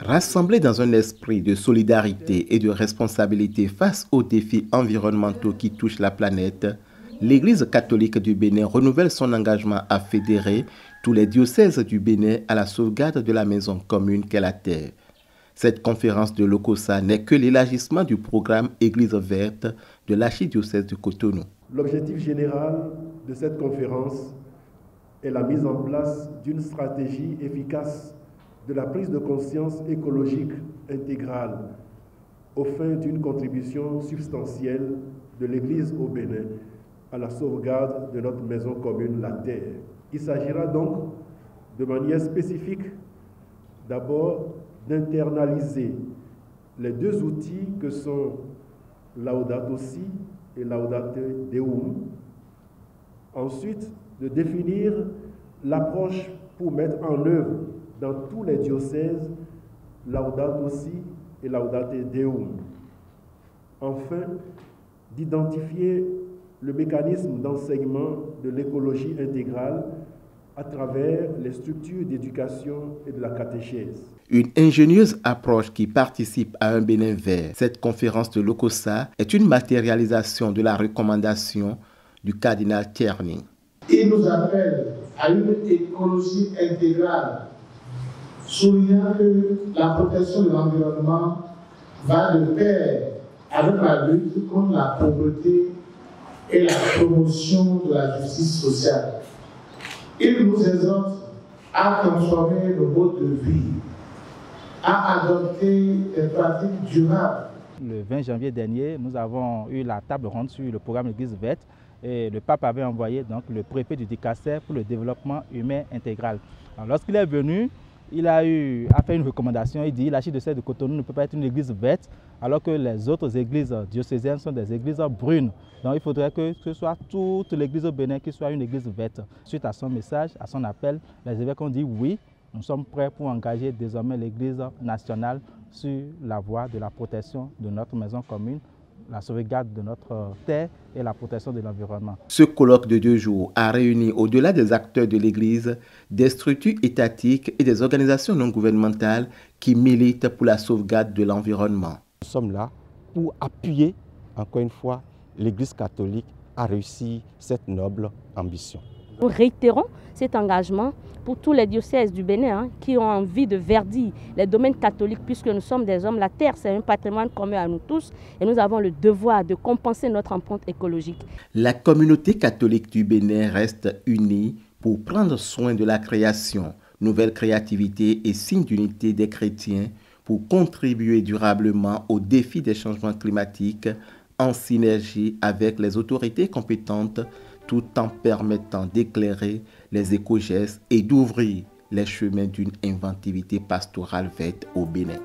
Rassemblés dans un esprit de solidarité et de responsabilité face aux défis environnementaux qui touchent la planète, l'Église catholique du Bénin renouvelle son engagement à fédérer tous les diocèses du Bénin à la sauvegarde de la maison commune qu'est la terre. Cette conférence de l'OCOSA n'est que l'élargissement du programme Église verte de l'archidiocèse de Cotonou. L'objectif général de cette conférence est la mise en place d'une stratégie efficace de la prise de conscience écologique intégrale aux fins d'une contribution substantielle de l'Église au Bénin à la sauvegarde de notre maison commune, la terre. Il s'agira donc de manière spécifique d'abord d'internaliser les deux outils que sont Laudato Si et Laudate Deum. Ensuite, de définir l'approche pour mettre en œuvre dans tous les diocèses Laudato Si et Laudate Deum. Enfin, d'identifier le mécanisme d'enseignement de l'écologie intégrale à travers les structures d'éducation et de la catéchèse. Une ingénieuse approche qui participe à un Bénin vert. Cette conférence de l'OCOSA est une matérialisation de la recommandation du cardinal Tierney. Il nous appelle à une écologie intégrale, soulignant que la protection de l'environnement va de pair avec la lutte contre la pauvreté et la promotion de la justice sociale. Il nous exhorte à transformer nos modes de vie, à adopter des pratiques durables. Le 20 janvier dernier, nous avons eu la table ronde sur le programme Église verte et le pape avait envoyé donc le préfet du Dicaster pour le développement humain intégral. Lorsqu'il est venu, il a fait une recommandation. Il dit que l'archidiocèse de Cotonou ne peut pas être une église verte alors que les autres églises diocésaines sont des églises brunes. Donc il faudrait que ce soit toute l'église au Bénin qui soit une église verte. Suite à son message, à son appel, les évêques ont dit oui, nous sommes prêts pour engager désormais l'église nationale sur la voie de la protection de notre maison commune, la sauvegarde de notre terre et la protection de l'environnement. Ce colloque de 2 jours a réuni, au-delà des acteurs de l'Église, des structures étatiques et des organisations non gouvernementales qui militent pour la sauvegarde de l'environnement. Nous sommes là pour appuyer, encore une fois, l'Église catholique à réussir cette noble ambition. Nous réitérons cet engagement pour tous les diocèses du Bénin qui ont envie de verdir les domaines catholiques puisque nous sommes des hommes. La terre, c'est un patrimoine commun à nous tous et nous avons le devoir de compenser notre empreinte écologique. La communauté catholique du Bénin reste unie pour prendre soin de la création, nouvelle créativité et signe d'unité des chrétiens pour contribuer durablement aux défis des changements climatiques en synergie avec les autorités compétentes tout en permettant d'éclairer les éco-gestes et d'ouvrir les chemins d'une inventivité pastorale verte au Bénin.